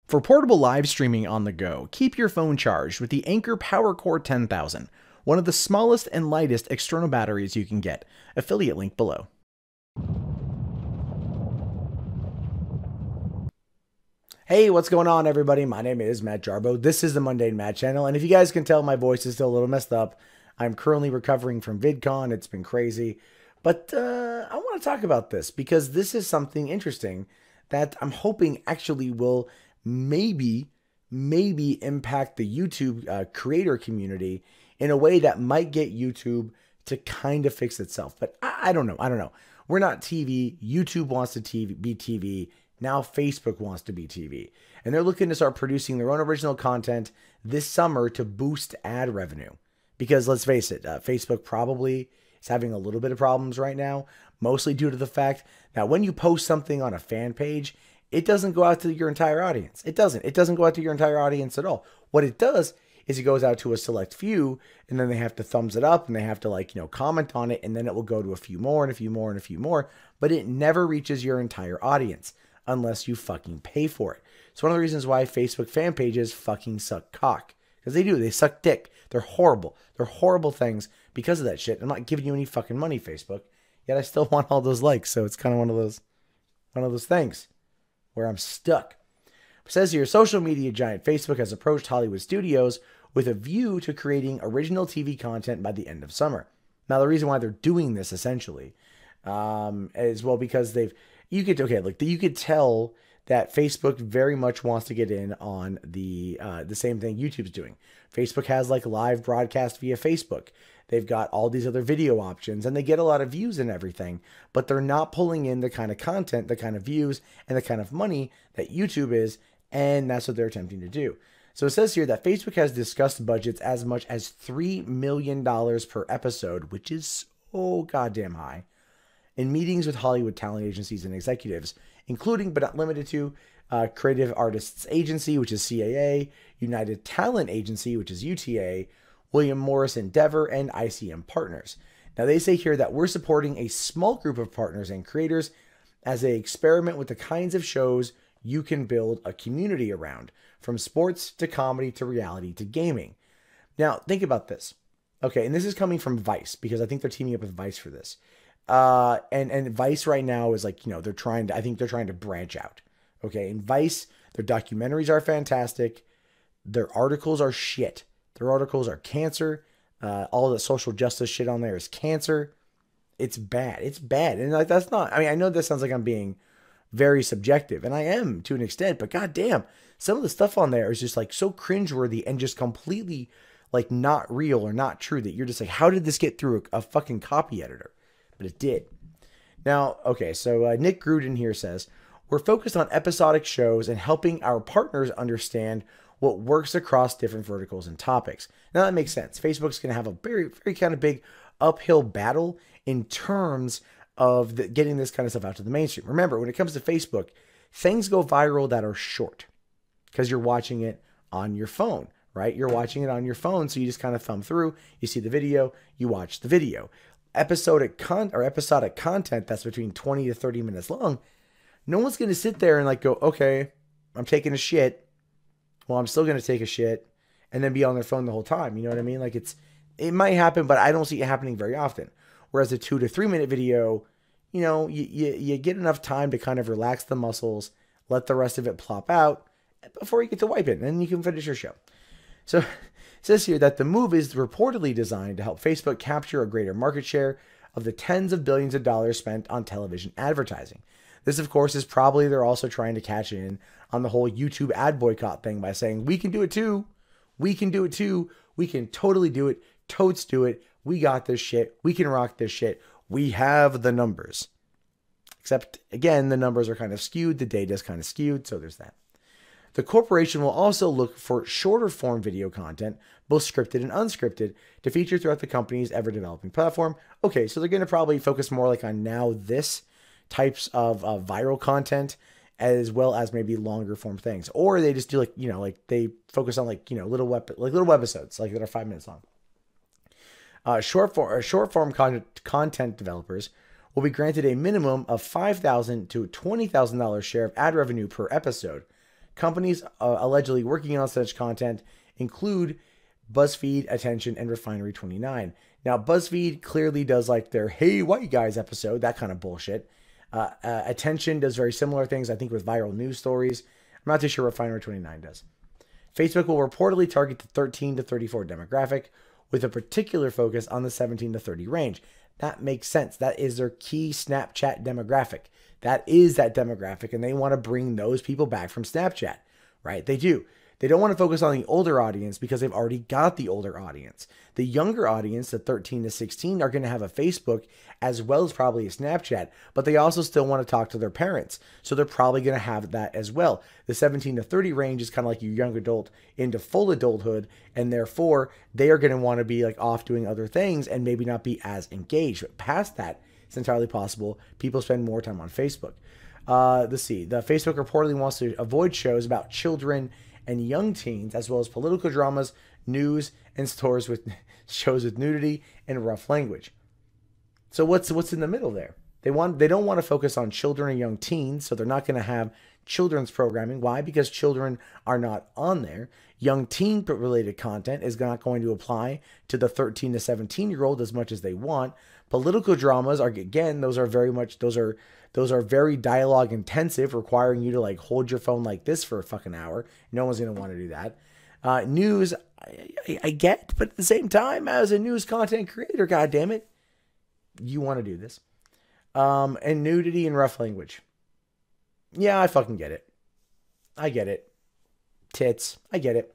For portable live streaming on the go, keep your phone charged with the Anker PowerCore 10,000, one of the smallest and lightest external batteries you can get. Affiliate link below. Hey, what's going on, everybody? My name is Matt Jarbo. This is the MundaneChats channel, and if you guys can tell, my voice is still a little messed up. I'm currently recovering from VidCon. It's been crazy, but I want to talk about this because this is something interesting that I'm hoping actually will maybe impact the YouTube creator community in a way that might get YouTube to kind of fix itself. But I don't know. We're not TV. YouTube wants to be TV. Now Facebook wants to be TV. And they're looking to start producing their own original content this summer to boost ad revenue. Because let's face it, Facebook probably is having a little bit of problems right now, mostly due to the fact that when you post something on a fan page, it doesn't go out to your entire audience. It doesn't go out to your entire audience at all. What it does is it goes out to a select few, and then they have to thumbs it up, and they have to comment on it, and then it will go to a few more and a few more and a few more, but it never reaches your entire audience unless you fucking pay for it. It's one of the reasons why Facebook fan pages fucking suck cock. Because they do. They suck dick. They're horrible. They're horrible things because of that shit. I'm not giving you any fucking money, Facebook. Yet I still want all those likes, so it's kind of one of those things where I'm stuck. It says here, social media giant Facebook has approached Hollywood studios with a view to creating original TV content by the end of summer. Now, the reason why they're doing this essentially is, well, because you could tell that Facebook very much wants to get in on the same thing YouTube's doing. Facebook has like live broadcast via Facebook. They've got all these other video options, and they get a lot of views and everything, but they're not pulling in the kind of content, the kind of views, and the kind of money that YouTube is, and that's what they're attempting to do. So it says here that Facebook has discussed budgets as much as $3 million per episode, which is so goddamn high, in meetings with Hollywood talent agencies and executives, including but not limited to Creative Artists Agency, which is CAA, United Talent Agency, which is UTA, William Morris Endeavor, and ICM Partners. Now, they say here that we're supporting a small group of partners and creators as they experiment with the kinds of shows you can build a community around, from sports to comedy to reality to gaming. Now, think about this. Okay, and this is coming from Vice, because I think they're teaming up with Vice for this. And Vice right now is like, they're trying to branch out. Okay, in Vice, their documentaries are fantastic. Their articles are shit. Their articles are cancer. All the social justice shit on there is cancer. It's bad. It's bad. And like, that's not, I know this sounds like I'm being very subjective, and I am to an extent, but goddamn, some of the stuff on there is just like so cringeworthy and just completely like not real or not true that you're just like, how did this get through a fucking copy editor? But it did. Now, okay, so Nick Gruden here says, we're focused on episodic shows and helping our partners understand what works across different verticals and topics. Now, that makes sense. Facebook's going to have a very, very kind of big uphill battle in terms of getting this kind of stuff out to the mainstream. Remember, when it comes to Facebook, things go viral that are short because you're watching it on your phone, right? You're watching it on your phone, so you just kind of thumb through, you see the video, you watch the video. Episodic content that's between 20 to 30 minutes long, no one's going to sit there and like go, okay, I'm taking a shit. Well, I'm still going to take a shit and then be on their phone the whole time. You know what I mean? Like it might happen, but I don't see it happening very often. Whereas a 2 to 3 minute video, you get enough time to kind of relax the muscles, let the rest of it plop out before you get to wipe it, and then you can finish your show. So it says here that the move is reportedly designed to help Facebook capture a greater market share of the tens of billions of dollars spent on television advertising. This, of course, is probably they're also trying to cash in on the whole YouTube ad boycott thing by saying, we can do it too. We can do it too. We can totally do it. Totes do it. We got this shit. We can rock this shit. We have the numbers. Except, again, the numbers are kind of skewed. The data is kind of skewed. So there's that. The corporation will also look for shorter form video content, both scripted and unscripted, to feature throughout the company's ever-developing platform. Okay, so they're going to probably focus more like on now this types of viral content, as well as maybe longer form things. Or they just do like they focus on little webisodes, like that are 5 minutes long. Short form content developers will be granted a minimum of $5,000 to $20,000 share of ad revenue per episode, Companies allegedly working on such content include BuzzFeed, Attention, and Refinery29. Now, BuzzFeed clearly does like their Hey White Guys episode, that kind of bullshit. Attention does very similar things, I think, with viral news stories. I'm not too sure what Refinery29 does. Facebook will reportedly target the 13 to 34 demographic with a particular focus on the 17 to 30 range. That makes sense. That is their key Snapchat demographic. That is that demographic, and they want to bring those people back from Snapchat, right? They do. They don't want to focus on the older audience because they've already got the older audience. The younger audience, the 13 to 16, are going to have a Facebook as well as probably a Snapchat, but they also still want to talk to their parents. So they're probably going to have that as well. The 17 to 30 range is kind of like your young adult into full adulthood, and therefore they are going to want to be like off doing other things and maybe not be as engaged. But past that, it's entirely possible people spend more time on Facebook. Let's see. The Facebook reportedly wants to avoid shows about children and young teens, as well as political dramas, news, and shows with nudity and rough language. So what's in the middle there? They don't want to focus on children and young teens, so they're not going to have children's programming. Why? Because children are not on there. Young teen related content is not going to apply to the 13 to 17-year-old as much as they want. Political dramas are, again, those are very dialogue intensive, requiring you to like hold your phone like this for a fucking hour. No one's going to want to do that. News, I get, but at the same time, as a news content creator, goddammit, you want to do this. And nudity and rough language. Yeah, I fucking get it. I get it. Tits. I get it.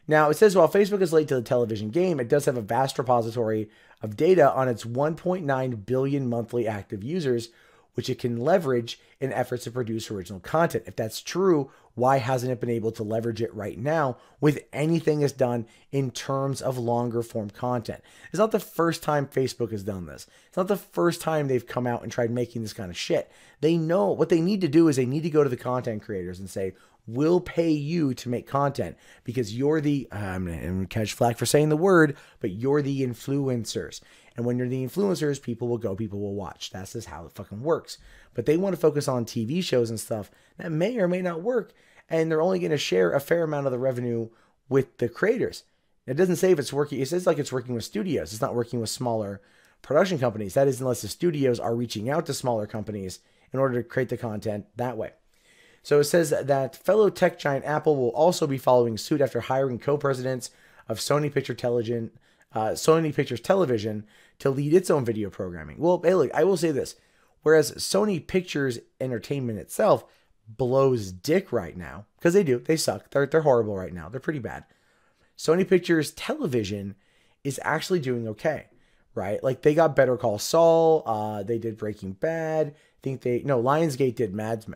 Now, it says while Facebook is late to the television game, it does have a vast repository of data on its 1.9 billion monthly active users, which it can leverage in efforts to produce original content. If that's true, why hasn't it been able to leverage it right now with anything it's done in terms of longer form content? It's not the first time Facebook has done this. It's not the first time they've come out and tried making this kind of shit. They know what they need to do is they need to go to the content creators and say, we'll pay you to make content because you're the, I'm going to catch flack for saying the word, but you're the influencers. And when you're the influencers, people will go, people will watch. That's just how it fucking works. But they want to focus on TV shows and stuff that may or may not work. And they're only going to share a fair amount of the revenue with the creators. It doesn't say if it's working. It says like it's working with studios. It's not working with smaller production companies. That is unless the studios are reaching out to smaller companies in order to create the content that way. So it says that fellow tech giant Apple will also be following suit after hiring co-presidents of Sony Pictures Television to lead its own video programming. Well, hey, look, I will say this. Whereas Sony Pictures Entertainment itself blows dick right now, because they do. They suck. They're horrible right now. They're pretty bad. Sony Pictures Television is actually doing okay, right? Like they got Better Call Saul. They did Breaking Bad. Lionsgate did Mad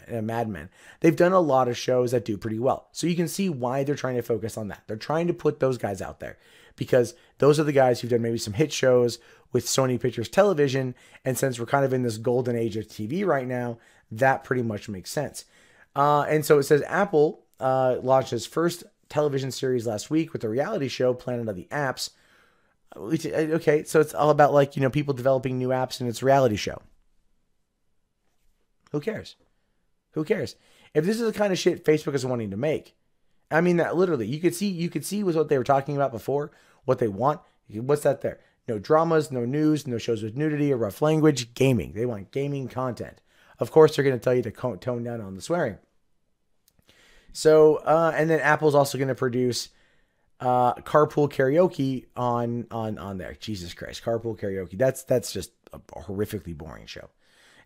Men. They've done a lot of shows that do pretty well. So you can see why they're trying to focus on that. They're trying to put those guys out there because those are the guys who've done maybe some hit shows with Sony Pictures Television. And since we're kind of in this golden age of TV right now, that pretty much makes sense. And so it says Apple launched its first television series last week with a reality show, Planet of the Apps. Okay, so it's all about like, people developing new apps and it's a reality show. Who cares? Who cares? If this is the kind of shit Facebook is wanting to make, I mean that literally, you could see was what they were talking about before, what they want. What's that there? No dramas, no news, no shows with nudity or rough language, gaming. They want gaming content. Of course, they're going to tell you to tone down on the swearing. So, and then Apple's also going to produce carpool karaoke on there. Jesus Christ, carpool karaoke. That's just a horrifically boring show.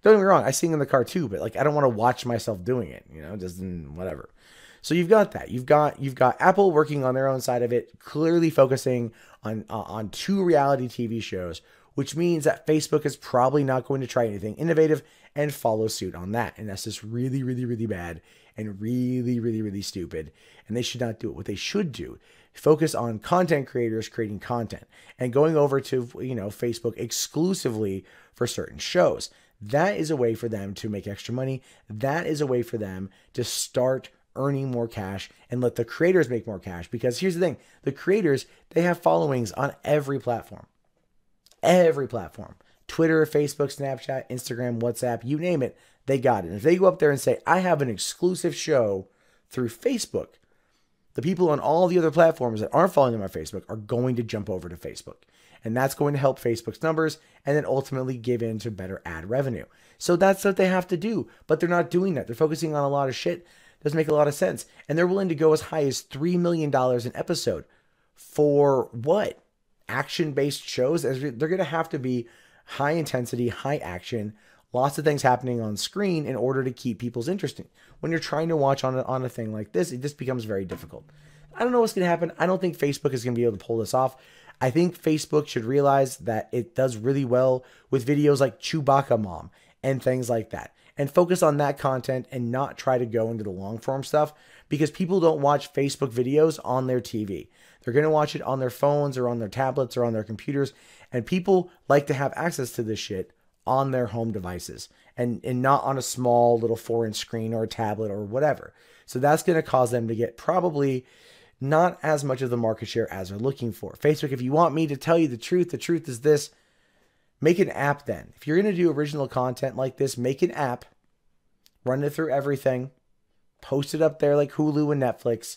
Don't get me wrong, I sing in the car too, but like I don't want to watch myself doing it, just whatever. So you've got that. You've got Apple working on their own side of it, clearly focusing on two reality TV shows, which means that Facebook is probably not going to try anything innovative and follow suit on that. And that's just really, really, really bad and really, really, really stupid. And they should not do it. What they should do, focus on content creators creating content and going over to, Facebook exclusively for certain shows. That is a way for them to make extra money. That is a way for them to start earning more cash and let the creators make more cash. Because here's the thing, the creators, they have followings on every platform. Every platform. Twitter, Facebook, Snapchat, Instagram, WhatsApp, you name it, they got it. And if they go up there and say, I have an exclusive show through Facebook. The people on all the other platforms that aren't following them on Facebook are going to jump over to Facebook. And that's going to help Facebook's numbers and then ultimately give in to better ad revenue. So that's what they have to do. But they're not doing that. They're focusing on a lot of shit. Doesn't make a lot of sense. And they're willing to go as high as $3 million an episode. For what? Action-based shows? They're going to have to be high intensity, high action, lots of things happening on screen in order to keep people's interest. When you're trying to watch on a thing like this, it just becomes very difficult. I don't know what's going to happen. I don't think Facebook is going to be able to pull this off. I think Facebook should realize that it does really well with videos like Chewbacca Mom and things like that, and focus on that content and not try to go into the long form stuff, because people don't watch Facebook videos on their TV. They're going to watch it on their phones or on their tablets or on their computers, and people like to have access to this shit on their home devices and not on a small little 4-inch screen or a tablet or whatever. So that's going to cause them to get probably not as much of the market share as they're looking for. Facebook, if you want me to tell you the truth is this: make an app then. If you're going to do original content like this, make an app, run it through everything, post it up there like Hulu and Netflix,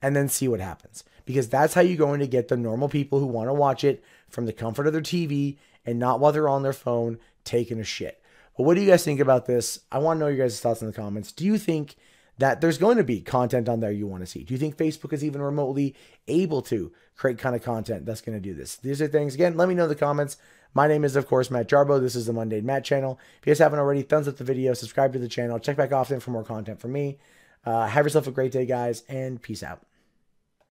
and then see what happens. Because that's how you're going to get the normal people who want to watch it from the comfort of their TV and not while they're on their phone taking a shit. But what do you guys think about this? I want to know your guys' thoughts in the comments. Do you think that there's going to be content on there you want to see? Do you think Facebook is even remotely able to create kind of content that's going to do this? These are things, again, let me know in the comments. My name is, of course, Matt Jarbo. This is the Mundane Matt channel. If you guys haven't already, thumbs up the video, subscribe to the channel, check back often for more content from me. Have yourself a great day, guys, and peace out.